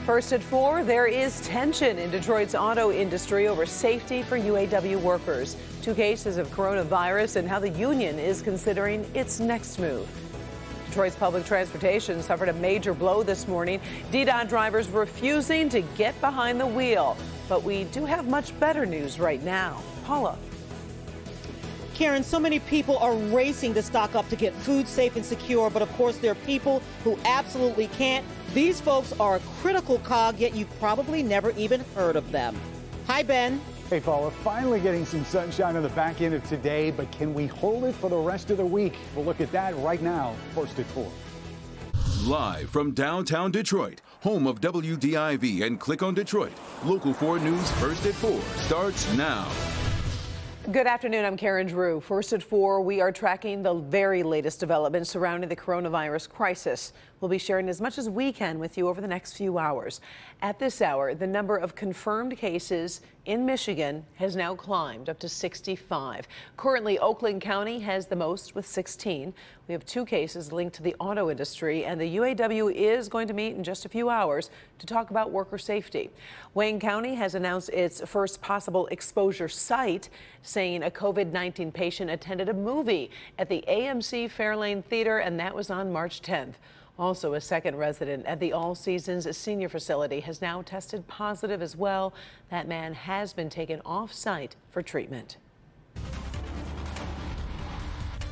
First at 4, there is tension in Detroit's auto industry over safety for UAW workers. 2 cases of coronavirus and how the union is considering its next move. Detroit's public transportation suffered a major blow this morning. DDOT drivers refusing to get behind the wheel. But we do have much better news right now. Paula. Karen, so many people are racing to stock up to get food safe and secure, but of course there are people who absolutely can't. These folks are a critical cog, yet you've probably never even heard of them. Hi, Ben. Hey, Paula, finally getting some sunshine on the back end of today, but can we hold it for the rest of the week? We'll look at that right now, first at 4. Live from downtown Detroit, home of WDIV and Click on Detroit, Local 4 News First at 4 starts now. Good afternoon, I'm Karen Drew. First at 4, we are tracking the very latest developments surrounding the coronavirus crisis. We'll be sharing as much as we can with you over the next few hours. At this hour, the number of confirmed cases in Michigan has now climbed up to 65. Currently, Oakland County has the most with 16. We have 2 cases linked to the auto industry, and the UAW is going to meet in just a few hours to talk about worker safety. Wayne County has announced its first possible exposure site, saying a COVID-19 patient attended a movie at the AMC Fairlane Theater, and that was on March 10th. Also, a second resident at the All Seasons senior facility has now tested positive as well. That man has been taken off-site for treatment.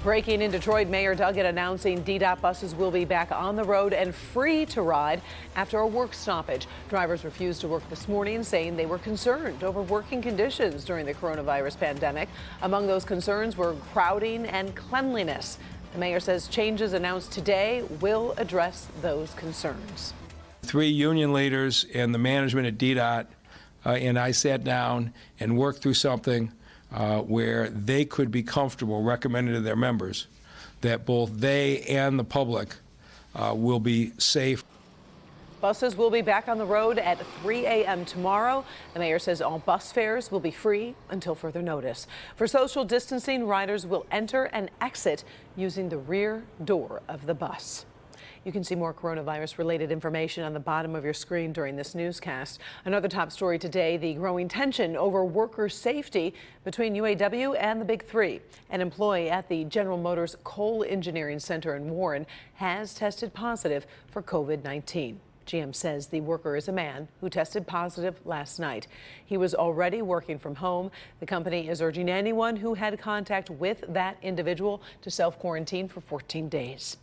Breaking in Detroit, Mayor Duggan announcing DDOT buses will be back on the road and free to ride after a work stoppage. Drivers refused to work this morning, saying they were concerned over working conditions during the coronavirus pandemic. Among those concerns were crowding and cleanliness. The mayor says changes announced today will address those concerns. 3 union leaders and the management at DDOT and I sat down and worked through something where they could be comfortable recommending to their members that both they and the public will be safe. Buses will be back on the road at 3 a.m. tomorrow. The mayor says all bus fares will be free until further notice. For social distancing, riders will enter and exit using the rear door of the bus. You can see more coronavirus-related information on the bottom of your screen during this newscast. Another top story today, the growing tension over worker safety between UAW and the Big Three. An employee at the General Motors Coal Engineering Center in Warren has tested positive for COVID-19. GM says the worker is a man who tested positive last night. He was already working from home. The company is urging anyone who had contact with that individual to self-quarantine for 14 days.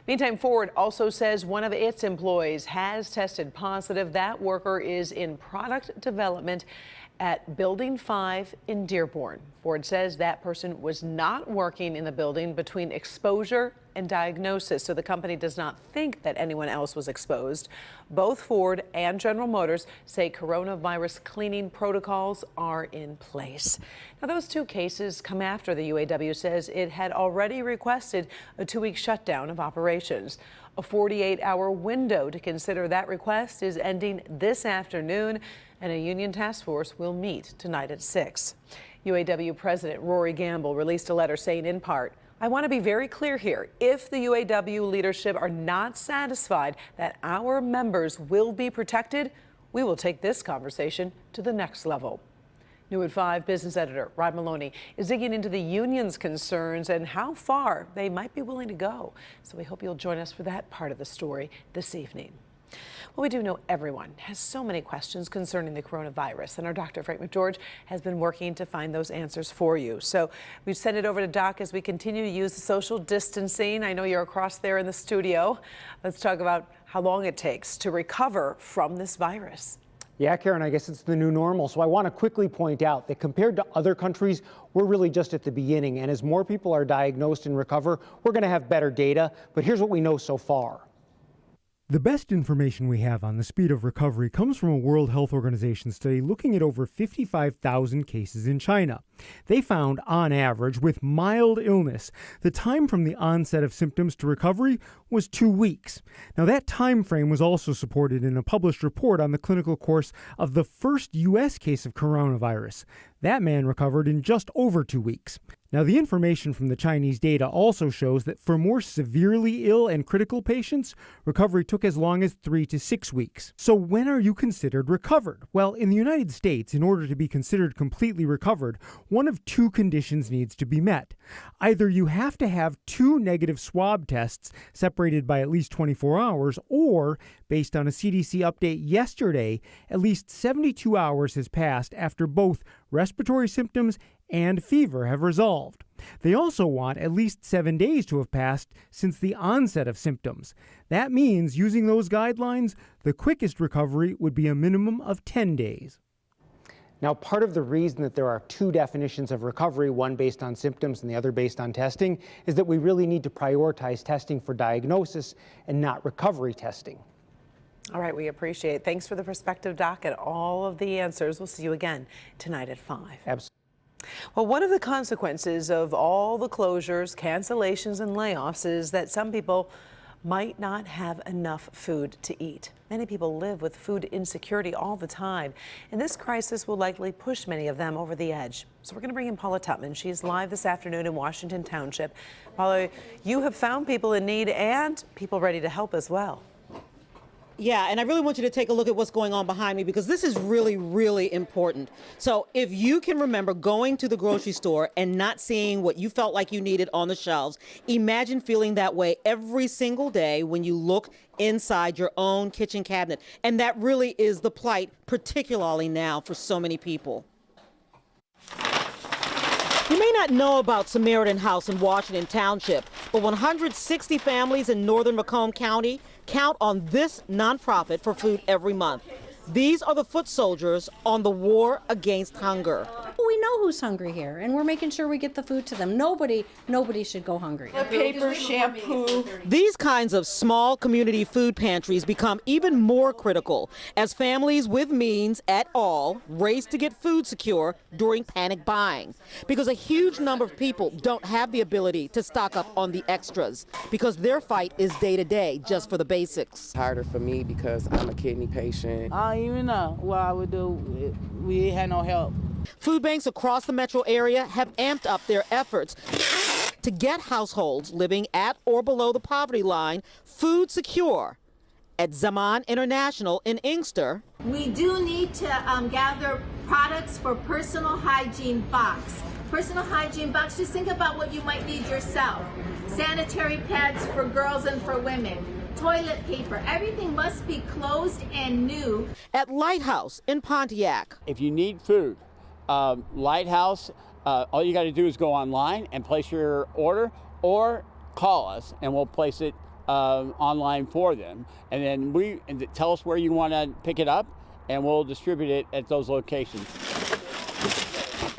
Meantime, Ford also says one of its employees has tested positive. That worker is in product development at Building 5 in Dearborn. Ford says that person was not working in the building between exposure and diagnosis, so the company does not think that anyone else was exposed. Both Ford and General Motors say coronavirus cleaning protocols are in place. Now, those 2 cases come after the UAW says it had already requested a 2-week shutdown of operations. A 48-hour window to consider that request is ending this afternoon, and a union task force will meet tonight at 6. UAW President Rory Gamble released a letter saying, in part, I want to be very clear here. If the UAW leadership are not satisfied that our members will be protected, we will take this conversation to the next level. New at 5 business editor Rod Maloney is digging into the union's concerns and how far they might be willing to go. So we hope you'll join us for that part of the story this evening. Well, we do know everyone has so many questions concerning the coronavirus, and our Dr. Frank McGeorge has been working to find those answers for you. So we send it over to Doc as we continue to use the social distancing. I know you're across there in the studio. Let's talk about how long it takes to recover from this virus. Yeah, Karen, I guess it's the new normal. So I want to quickly point out that compared to other countries, we're really just at the beginning. And as more people are diagnosed and recover, we're going to have better data. But here's what we know so far. The best information we have on the speed of recovery comes from a World Health Organization study looking at over 55,000 cases in China. They found, on average, with mild illness, the time from the onset of symptoms to recovery was 2 weeks. Now, that time frame was also supported in a published report on the clinical course of the first U.S. case of coronavirus. That man recovered in just over 2 weeks. Now, the information from the Chinese data also shows that for more severely ill and critical patients, recovery took as long as 3 to 6 weeks. So when are you considered recovered? Well, in the United States, in order to be considered completely recovered, one of two conditions needs to be met. Either you have to have 2 negative swab tests separated by at least 24 hours, or, based on a CDC update yesterday, at least 72 hours has passed after both respiratory symptoms and fever have resolved. They also want at least 7 days to have passed since the onset of symptoms. That means, using those guidelines, the quickest recovery would be a minimum of 10 days. Now, part of the reason that there are two definitions of recovery, one based on symptoms and the other based on testing, is that we really need to prioritize testing for diagnosis and not recovery testing. All right, we appreciate it. Thanks for the perspective, Doc, and all of the answers. We'll see you again tonight at 5. Absolutely. Well, one of the consequences of all the closures, cancellations, and layoffs is that some people might not have enough food to eat. Many people live with food insecurity all the time, and this crisis will likely push many of them over the edge. So we're going to bring in Paula Tutman. She's live this afternoon in Washington Township. Paula, you have found people in need and people ready to help as well. Yeah, and I really want you to take a look at what's going on behind me, because this is really, really important. So if you can remember going to the grocery store and not seeing what you felt like you needed on the shelves, imagine feeling that way every single day when you look inside your own kitchen cabinet. And that really is the plight, particularly now, for so many people. You may not know about Samaritan House in Washington Township, but 160 families in northern Macomb County count on this nonprofit for food every month. These are the foot soldiers on the war against hunger. We know who's hungry here, and we're making sure we get the food to them. Nobody should go hungry. Paper, shampoo. These kinds of small community food pantries become even more critical as families with means at all race to get food secure during panic buying, because a huge number of people don't have the ability to stock up on the extras because their fight is day to day just for the basics. Harder for me because I'm a kidney patient. I don't even know what I would do. We had no help. Food banks across the metro area have amped up their efforts to get households living at or below the poverty line food secure. At Zaman International in Inkster, we do need to gather products for personal hygiene box. Personal hygiene box, just think about what you might need yourself. Sanitary pads for girls and for women. Toilet paper, everything must be closed and new. At Lighthouse in Pontiac. If you need food, Lighthouse, all you got to do is go online and place your order, or call us and we'll place it online for them. And then tell us where you want to pick it up and we'll distribute it at those locations.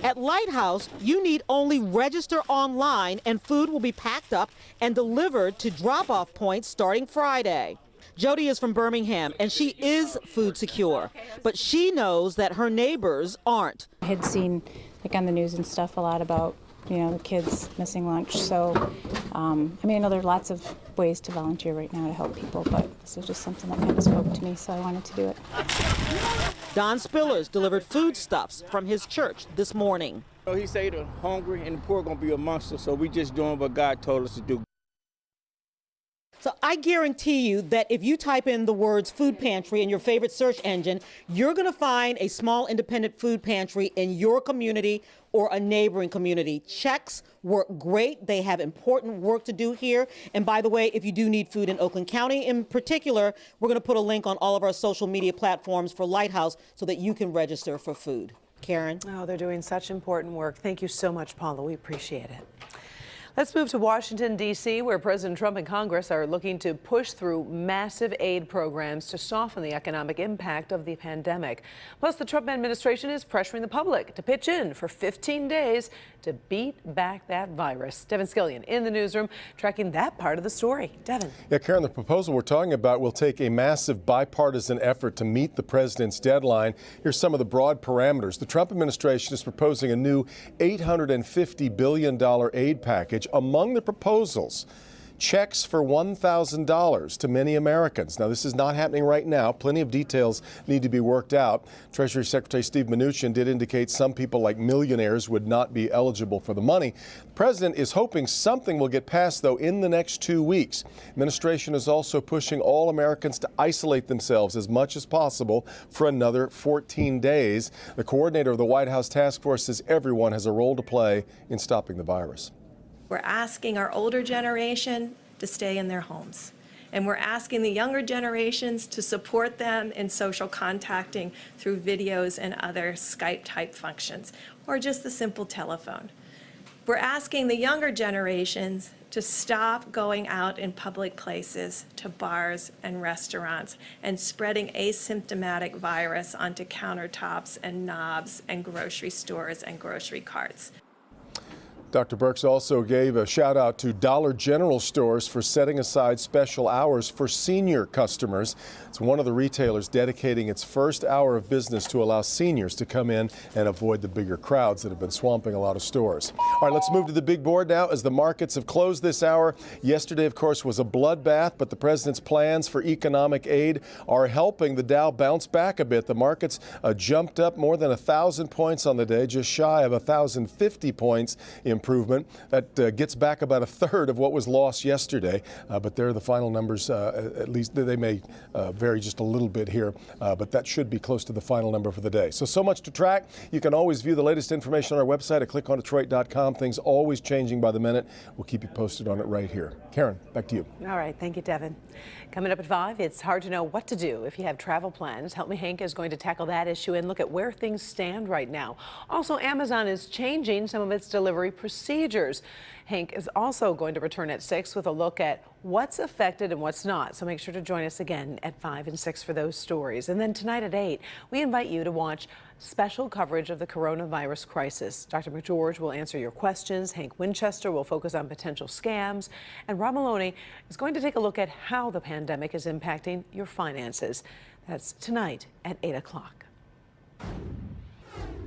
At Lighthouse, you need only register online and food will be packed up and delivered to drop-off points starting Friday. Jody is from Birmingham and she is food secure, but she knows that her neighbors aren't. I had seen, like on the news and stuff, a lot about, the kids missing lunch. So, I know there are lots of ways to volunteer right now to help people, but this was just something that kind of spoke to me, so I wanted to do it. Don Spillers delivered foodstuffs from his church this morning. He said the hungry and the poor are going to be amongst us, so we just doing what God told us to do. So I guarantee you that if you type in the words food pantry in your favorite search engine, you're going to find a small independent food pantry in your community or a neighboring community. Checks work great. They have important work to do here. And by the way, if you do need food in Oakland County in particular, we're going to put a link on all of our social media platforms for Lighthouse so that you can register for food. Karen? Oh, they're doing such important work. Thank you so much, Paula. We appreciate it. Let's move to Washington, D.C., where President Trump and Congress are looking to push through massive aid programs to soften the economic impact of the pandemic. Plus, the Trump administration is pressuring the public to pitch in for 15 days to beat back that virus. Devin Skillian in the newsroom tracking that part of the story. Devin. Yeah, Karen, the proposal we're talking about will take a massive bipartisan effort to meet the president's deadline. Here's some of the broad parameters. The Trump administration is proposing a new $850 billion aid package. Among the proposals, checks for $1,000 to many Americans. Now, this is not happening right now. Plenty of details need to be worked out. Treasury Secretary Steve Mnuchin did indicate some people, like millionaires, would not be eligible for the money. The president is hoping something will get passed, though, in the next 2 weeks. Administration is also pushing all Americans to isolate themselves as much as possible for another 14 days. The coordinator of the White House task force says everyone has a role to play in stopping the virus. We're asking our older generation to stay in their homes. And we're asking the younger generations to support them in social contacting through videos and other Skype-type functions, or just the simple telephone. We're asking the younger generations to stop going out in public places, to bars and restaurants, and spreading asymptomatic virus onto countertops and knobs and grocery stores and grocery carts. Dr. Birx also gave a shout out to Dollar General stores for setting aside special hours for senior customers. It's one of the retailers dedicating its first hour of business to allow seniors to come in and avoid the bigger crowds that have been swamping a lot of stores. All right, let's move to the big board now as the markets have closed this hour. Yesterday, of course, was a bloodbath, but the president's plans for economic aid are helping the Dow bounce back a bit. The markets jumped up more than 1,000 points on the day, just shy of 1,050 points improvement. That gets back about a third of what was lost yesterday, but there are the final numbers. At least they may vary just a little bit here, but that should be close to the final number for the day. So much to track. You can always view the latest information on our website at clickondetroit.com. Things always changing by the minute. We'll keep you posted on it right here. Karen, back to you. All right. Thank you, Devin. Coming up at 5, it's hard to know what to do if you have travel plans. Help Me Hank is going to tackle that issue and look at where things stand right now. Also, Amazon is changing some of its delivery procedures. Hank is also going to return at 6 with a look at what's affected and what's not. So make sure to join us again at 5 and 6 for those stories. And then tonight at 8, we invite you to watch special coverage of the coronavirus crisis. Dr. McGeorge will answer your questions. Hank Winchester will focus on potential scams. And Rob Maloney is going to take a look at how the pandemic is impacting your finances. That's tonight at 8 o'clock.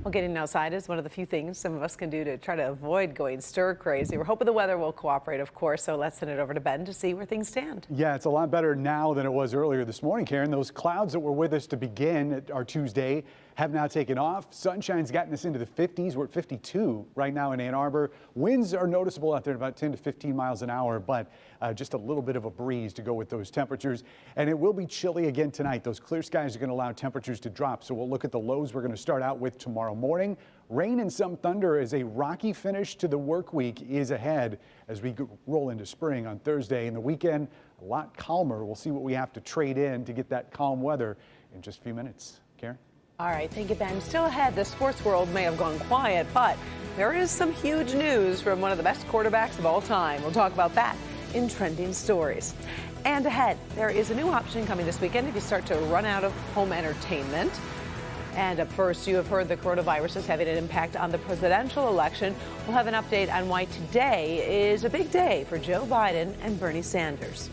Well, getting outside is one of the few things some of us can do to try to avoid going stir crazy. We're hoping the weather will cooperate, of course, so let's send it over to Ben to see where things stand. Yeah, it's a lot better now than it was earlier this morning, Karen. Those clouds that were with us to begin our Tuesday have now taken off. Sunshine's gotten us into the 50s. We're at 52 right now in Ann Arbor. Winds are noticeable out there at about 10 to 15 miles an hour, but just a little bit of a breeze to go with those temperatures. And it will be chilly again tonight. Those clear skies are going to allow temperatures to drop. So we'll look at the lows we're going to start out with tomorrow morning. Rain and some thunder as a rocky finish to the work week is ahead as we roll into spring on Thursday. And the weekend, a lot calmer. We'll see what we have to trade in to get that calm weather in just a few minutes. Karen? All right, thank you, Ben. Still ahead, the sports world may have gone quiet, but there is some huge news from one of the best quarterbacks of all time. We'll talk about that in Trending Stories. And ahead, there is a new option coming this weekend if you start to run out of home entertainment. And up first, you have heard the coronavirus is having an impact on the presidential election. We'll have an update on why today is a big day for Joe Biden and Bernie Sanders.